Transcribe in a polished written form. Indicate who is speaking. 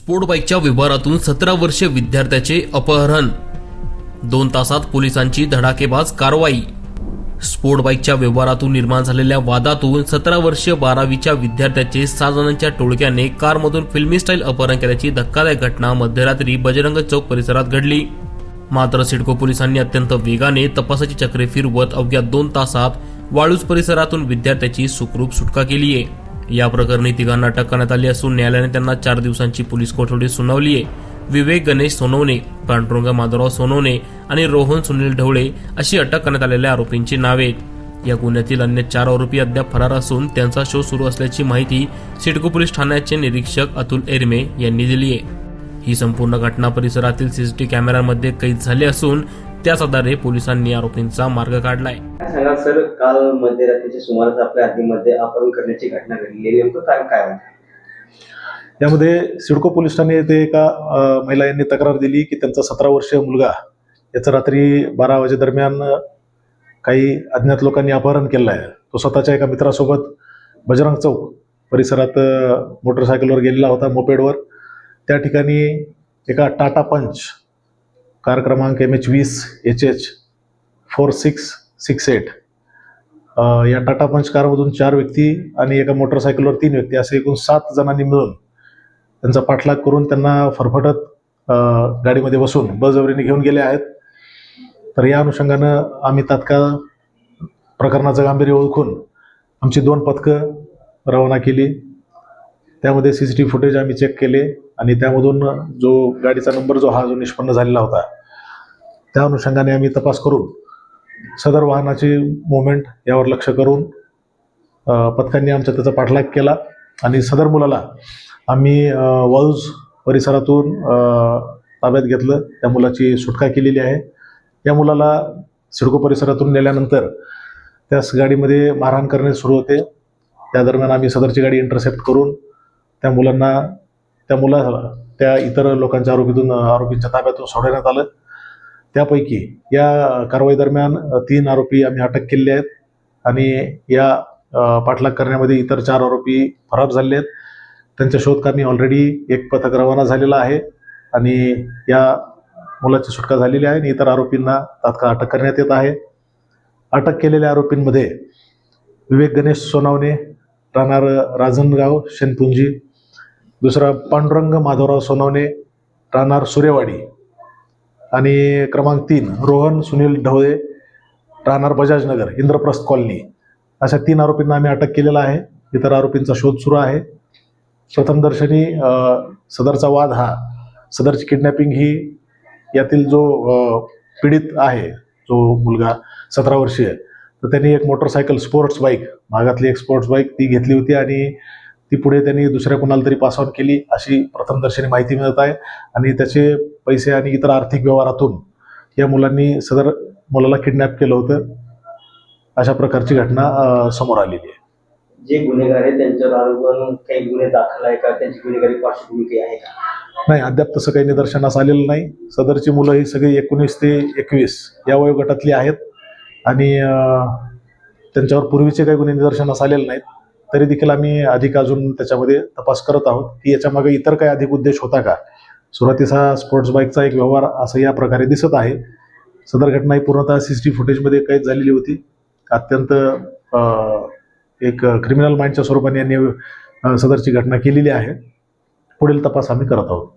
Speaker 1: Sport बाईकच्या व्यवहारातून 17 वर्षीय विद्यार्थ्याचे अपहरण. 2 तासात पोलिसांची धडाकेबाज कारवाई. स्पोर्ट बाईकच्या व्यवहारातून निर्माण झालेल्या वादातून 17 वर्षीय 12वीच्या विद्यार्थ्याचे 6 जणांच्या टोळक्याने कारमधून फिल्मी स्टाईल अपहरण केल्याची धक्कादायक घटना मध्यरात्री बजरंग चौक परिसरात घडली. मात्र सिडको पोलिसांनी अत्यंत वेगाने तपासाची चक्रे फिरवत अवघ्या 2 तासात वाळूज परिसरातून विद्यार्थ्याची सुखरूप सुटका केली आहे. या प्रकरणी तिघांना अटक करण्यात आली असून न्यायालयाने त्यांना 4 दिवसांची पोलीस कोठडी सुनावली आहे. विवेक गणेश सोनवणे, पांडुरंग माधवराव सोनवणे आणि रोहन सुनील ढवळे अशी अटक करण्यात आलेल्या आरोपींची नावे आहेत. या गुन्ह्यातील अन्य 4 आरोपी अद्याप फरार असून त्यांचा शोध सुरू असल्याची माहिती सिडको पोलीस ठाण्याचे निरीक्षक अतुल एरमे यांनी दिली आहे. ही संपूर्ण घटना परिसरातील सीसीटीव्ही कॅमेऱ्यांमध्ये कैद झाली असून त्याच आधारे पोलिसांनी आरोपींचा मार्ग काढलाय.
Speaker 2: सांगा सर, काल मध्यरात्रीच्या सुमारास आपल्या हद्दीमध्ये अपहरण करण्याची घटना घडली. नेमकं काय होतं?
Speaker 3: यामध्ये सिडको पोलीस ठाणे येथे एका महिला यांनी तक्रार दिली की त्यांचा 17 वर्षीय मुलगा याचं रात्री 12 वाजेदरम्यान काही अज्ञात लोकांनी अपहरण केलं आहे. तो स्वतःच्या एका मित्रासोबत बजरंग चौक परिसरात मोटरसायकलवर गेलेला होता, मोपेडवर. त्या ठिकाणी एका टाटा पंच कार क्रमांक MH20 HH 4668 या टाटा पंच कारमधून 4 व्यक्ती आणि एका मोटरसायकलवर 3 व्यक्ती असे एकूण 7 जणांनी मिळून त्यांचा पाठलाग करून त्यांना फरफटत गाडीमध्ये बसून बळजबरीने घेऊन गेले आहेत. तर या अनुषंगानं आम्ही तात्काळ प्रकरणाचं गांभीर्य ओळखून आमची 2 पथकं रवाना केली. त्यामध्ये CCTV फुटेज आम्ही चेक केले आणि त्यामधून जो गाडीचा नंबर जो निष्पन्न झालेला होता त्या अनुषंगाने आम्ही तपास करून सदर वाहनाची मुवमेंट यावर लक्ष करून पथकांनी त्याचा पाठलाग केला आणि सदर मुलाला आम्ही वाळूज परिसरातून ताब्यात घेतलं. त्या मुलाची सुटका केलेली आहे. या मुलाला सिडको परिसरातून नेल्यानंतर त्यास गाडीमध्ये मारहाण करणे सुरू होते. त्या दरम्यान आम्ही सदरची गाडी इंटरसेप्ट करून त्या मुलाला त्या इतर लोकांच्या आरोपींच्या ताब्यातून सोडवण्यात आलं. त्यापैकी या कारवाई दरम्यान 3 आरोपी आम्ही अटक केलेले आहेत आणि या पाठलाग करण्यामध्ये इतर 4 आरोपी फरार झालेले आहेत. त्यांच्या शोधकामी ऑलरेडी एक पथक रवाना झालेला आहे आणि या मुलाची सुटका झालेली आहे आणि इतर आरोपींना तात्काळ अटक करण्यात येत आहे. अटक केलेल्या आरोपींमध्ये विवेक गणेश सोनवणे, राहणार राजनगाव शेनपुंजी. दुसरा पांडुरंग माधवराव सोनवणे, राहणार सूर्यवाडी. आणि क्रमांक 3 रोहन सुनील ढवळे, राहणार बजाजनगर इंद्रप्रस्थ कॉलनी. अशा 3 आरोपींना आम्ही अटक केलेला आहे. इतर आरोपींचा शोध सुरू आहे. प्रथमदर्शनी सदरचा वाद सदरची किडनॅपिंग ही यातील जो पीडित आहे, जो मुलगा 17 वर्षीय, तर त्यांनी एक मोटरसायकल स्पोर्ट्स बाईक, भागातली एक स्पोर्ट्स बाईक ती घेतली होती आणि ती पुढे त्यांनी दुसऱ्या कोणाला तरी पास ऑन केली अशी प्रथमदर्शनी माहिती मिळत आहे. आणि त्याचे पैसे आणि इतर आर्थिक व्यवहारातून या मुलांनी सदर मुलाला किडनॅप केलं होतं. अशा प्रकारची घटना समोर आलेली आहे.
Speaker 2: जे गुन्हेगार आहेत त्यांच्यावर आरोपण काही गुन्हे दाखल आहे का? त्यांची गुन्हेगारी पार्श्वभूमी आहे का?
Speaker 3: नाही, अद्याप तसं काही निदर्शनास आलेलं नाही. सदरची मुलं ही सगळी 19 ते 21 या वयोगटातली आहेत आणि त्यांच्यावर पूर्वीचे काही गुन्हे निदर्शनास आलेले नाहीत. तरी देखील आम्ही अधिक अजून त्याच्यामध्ये तपास करत आहोत की याच्यामागे इतर काही अधिक उद्देश होता का. सुरुवातीचा स्पोर्ट्स बाईकचा एक व्यवहार असं या प्रकारे दिसत आहे. सदर घटना ही पूर्णतः CCTV फुटेजमध्ये कैद झालेली होती. अत्यंत एक क्रिमिनल माइंडच्या स्वरूपाने यांनी सदरची घटना केलेली आहे. पुढील तपास आम्ही करत आहोत.